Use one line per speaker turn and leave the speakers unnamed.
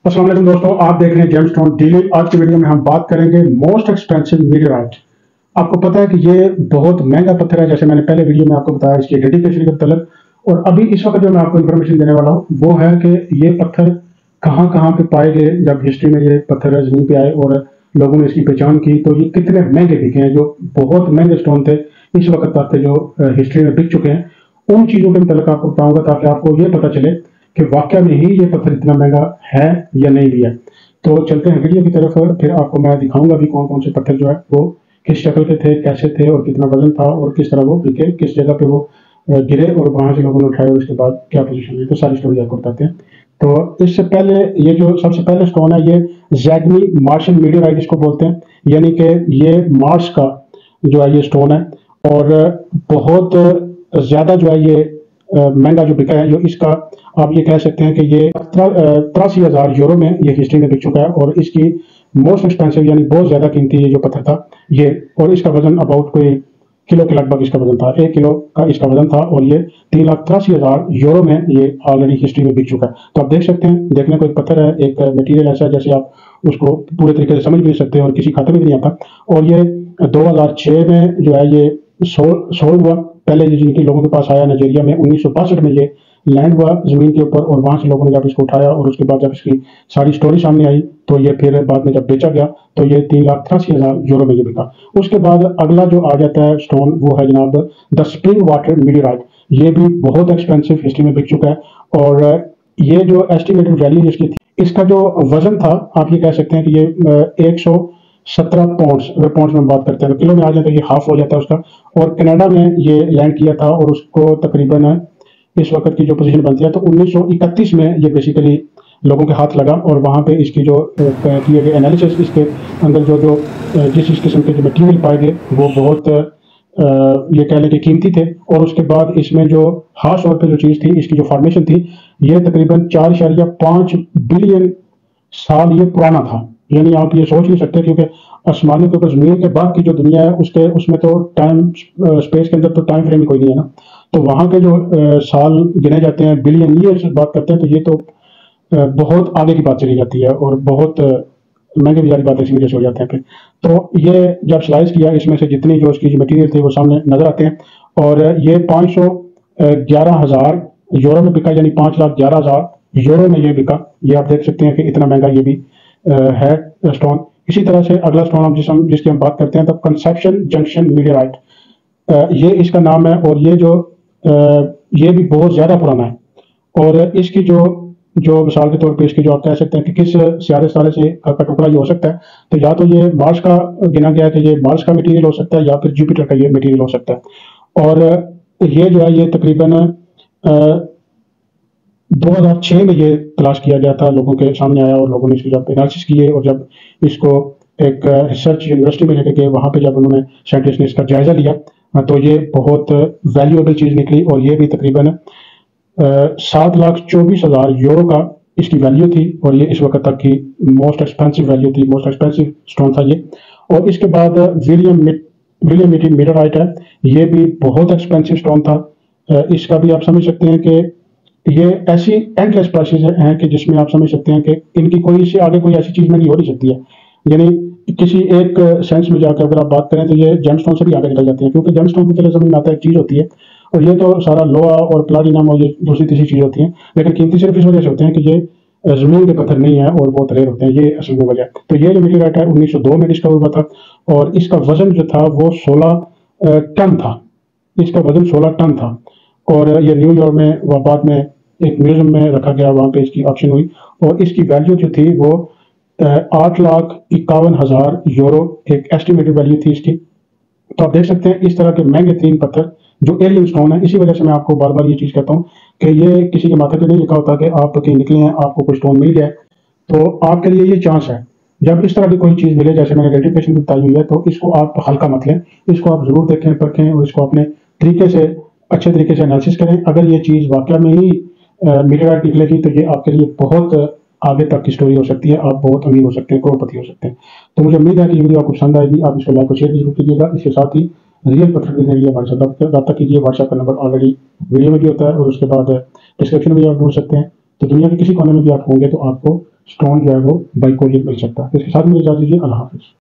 अस्सलाम वालेकुम दोस्तों, आप देख रहे हैं जेमस्टोन डेली। आज की वीडियो में हम बात करेंगे मोस्ट एक्सपेंसिव मीटेराइट। आपको पता है कि ये बहुत महंगा पत्थर है, जैसे मैंने पहले वीडियो में आपको बताया इसकी डेडिकेशन का तलब। और अभी इस वक्त जो मैं आपको इन्फॉर्मेशन देने वाला हूँ वो है कि ये पत्थर कहाँ कहाँ पे पाए गए, जब हिस्ट्री में ये पत्थर जमीन पे आए और लोगों ने इसकी पहचान की तो ये कितने महंगे बिके हैं। जो बहुत महंगे स्टोन थे इस वक्त तक के जो हिस्ट्री में बिक चुके हैं, उन चीज़ों के मतलब आपको बताऊंगा ताकि आपको ये पता चले कि वाकई में ही ये पत्थर इतना महंगा है या नहीं भी है। तो चलते हैं वीडियो की तरफ, फिर आपको मैं दिखाऊंगा भी कौन कौन से पत्थर जो है वो किस शक्ल के थे, कैसे थे और कितना वजन था और किस तरह वो बिके, किस जगह पे वो गिरे और वहां से लोगों ने उठाए और उसके बाद क्या पोजीशन है। तो सारी स्टोरी आपको बताते हैं। तो इससे पहले ये जो सबसे पहले स्टोन है ये जैगनी मार्शियन मीडियोराइट इसको बोलते हैं, यानी कि ये मार्स का जो है ये स्टोन है। और बहुत ज्यादा जो है ये महंगा जो बिका है, जो इसका आप ये कह सकते हैं कि ये 83,000 यूरो में ये हिस्ट्री में बिक चुका है। और इसकी मोस्ट एक्सपेंसिव यानी बहुत ज्यादा कीमती ये जो पत्थर था ये, और इसका वजन अबाउट कोई किलो के लगभग इसका वजन था, 1 किलो का इसका वजन था। और ये 3,83,000 यूरो में ये ऑलरेडी हिस्ट्री में बिक चुका है। तो आप देख सकते हैं, देखने को एक पत्थर है, एक मटेरियल ऐसा है जैसे आप उसको पूरे तरीके से समझ भी नहीं सकते और किसी खाते में भी नहीं आता। और ये 2006 में जो है ये सोल्ड हुआ। पहले ये जिनके लोगों के पास आया नाइजीरिया में 1962 में ये लैंड हुआ जमीन के ऊपर, और वहां से लोगों ने जब इसको उठाया और उसके बाद जब इसकी सारी स्टोरी सामने आई तो ये फिर बाद में जब बेचा गया तो ये 3,83,000 यूरो में ये बिका। उसके बाद अगला जो आ जाता है स्टोन वो है जनाब द स्प्रिंग वाटर मीडियोराइट। ये भी बहुत एक्सपेंसिव हिस्ट्री में बिक चुका है। और ये जो एस्टिमेटेड वैल्यू जिसकी थी, इसका जो वजन था आप ये कह सकते हैं कि ये 117 पाउंड्स, अगर पाउंड्स में बात करते हैं तो किलो में आ जाए तो ये हाफ हो जाता है उसका। और कनाडा में ये लैंड किया था और उसको तकरीबन इस वक्त की जो पोजीशन बनती है तो 1931 में ये बेसिकली लोगों के हाथ लगा। और वहाँ पे इसकी जो किए गए एनालिसिस, इसके अंदर जो जो जिस किस्म के जो मटीरियल पाए गए वो बहुत ये कह लें कि कीमती थे। और उसके बाद इसमें जो खास तौर पे जो चीज़ थी, इसकी जो फॉर्मेशन थी, ये तकरीबन 4.5 बिलियन साल ये पुराना था। यानी आप ये सोच नहीं सकते, क्योंकि आसमानों के ऊपर जमीन के बाद की जो दुनिया है उसके उसमें तो टाइम स्पेस के अंदर तो टाइम फ्रेम कोई नहीं है ना। तो वहाँ के जो साल गिने जाते हैं, बिलियन ईयर्स बात करते हैं, तो ये तो बहुत आगे की बात चली जाती है और बहुत महंगे भी सारी बातें इसी वजह से हो जाते हैं फिर। तो ये जब स्लाइस किया, इसमें से जितनी जो इसकी मटीरियल थे वो सामने नजर आते हैं। और ये 511,000 यूरो में बिका, यानी 5,11,000 यूरो में ये बिका। ये आप देख सकते हैं कि इतना महंगा ये भी है स्टोन। इसी तरह से अगला स्टोन हम जिसकी हम बात करते हैं तो कंसेप्शन जंक्शन मीडियोराइट, ये इसका नाम है। और ये जो ये भी बहुत ज्यादा पुराना है। और इसकी जो जो मिसाल के तौर पे इसकी जो आप कह सकते हैं कि किस सियारे सारे से का टुकड़ा ये हो सकता है, तो या तो ये मार्स का गिना गया है कि ये मार्स का मटेरियल हो सकता है या फिर जुपिटर का ये मटेरियल हो सकता है। और ये जो है ये तकरीबन 2006 में ये तलाश किया गया था, लोगों के सामने आया और लोगों ने इसकी जब एनालिसिस किए और जब इसको एक रिसर्च यूनिवर्सिटी में लेके गए, वहाँ पे जब उन्होंने साइंटिस्ट ने इसका जायजा लिया तो ये बहुत वैल्यूएबल चीज़ निकली। और ये भी तकरीबन 7,24,000 यूरो का इसकी वैल्यू थी। और ये इस वक्त तक की मोस्ट एक्सपेंसिव वैल्यू थी, मोस्ट एक्सपेंसिव स्टोन था ये। और इसके बाद विलियम मीटेराइट है, ये भी बहुत एक्सपेंसिव स्टोन था। इसका भी आप समझ सकते हैं कि ये ऐसी एंडलेस प्राइसेस हैं कि जिसमें आप समझ सकते हैं कि इनकी कोई इससे आगे कोई ऐसी चीज़ नहीं हो नहीं सकती है। यानी किसी एक सेंस में जाकर अगर आप बात करें तो ये जेमस्टोन से भी आगे निकल जाते हैं, क्योंकि जेमस्टोन की तरह जमीन में आता एक चीज़ होती है और ये तो सारा लोहा और प्लाटिनम और ये दूसरी तीसरी चीज़ होती है, लेकिन कीमती सिर्फ इस वजह से होते हैं कि ये जमीन के पत्थर नहीं है और बहुत रेयर होते हैं, ये असल में वजह। तो ये जो मीटेराइट है 1902 में डिस्कवर हुआ था और इसका वजन जो था वो 16 टन था। इसका वजन 16 टन था। और ये न्यूयॉर्क में व बाद में एक म्यूजियम में रखा गया, वहाँ पे इसकी ऑक्शन हुई और इसकी वैल्यू जो थी वो 8,51,000 यूरो एक एस्टिमेटेड वैल्यू थी इसकी। तो आप देख सकते हैं इस तरह के महंगे तीन पत्थर जो एलियन स्टोन है। इसी वजह से मैं आपको बार बार ये चीज़ कहता हूँ कि ये किसी के माथे पे नहीं लिखा होता कि आप कहीं निकले हैं, आपको कोई स्टोन मिल गया तो आपके लिए ये चांस है। जब इस तरह की कोई चीज़ मिले, जैसे मैंने रेडिफिकेशन बताई हुई है, तो इसको आप हल्का मत लें, इसको आप जरूर देखें, परखें और इसको अपने तरीके से अच्छे तरीके से एनालिसिस करें। अगर ये चीज़ वाकई में ही मीटेराइट निकलेगी तो ये आपके लिए बहुत आगे तक की स्टोरी हो सकती है, आप बहुत अमीर हो सकते हैं, करोड़पति हो सकते हैं। तो मुझे उम्मीद है कि ये वीडियो आपको पसंद आएगी। आप इसको लाइक और शेयर जरूर कीजिएगा। इसके साथ ही रियल पत्थर खरीदने के लिए हमारे साथ रब्ता कीजिए। व्हाट्सएप का नंबर ऑलरेडी वीडियो में भी होता है और उसके बाद डिस्क्रिप्शन में भी आप ढूंढ सकते हैं। तो दुनिया के किसी कोने में भी आप होंगे तो आपको स्टोन जो है वो बाई कोरियर मिल सकता है। तो इसके साथ मुझे इजाजत दीजिए। अल्लाह हाफिज।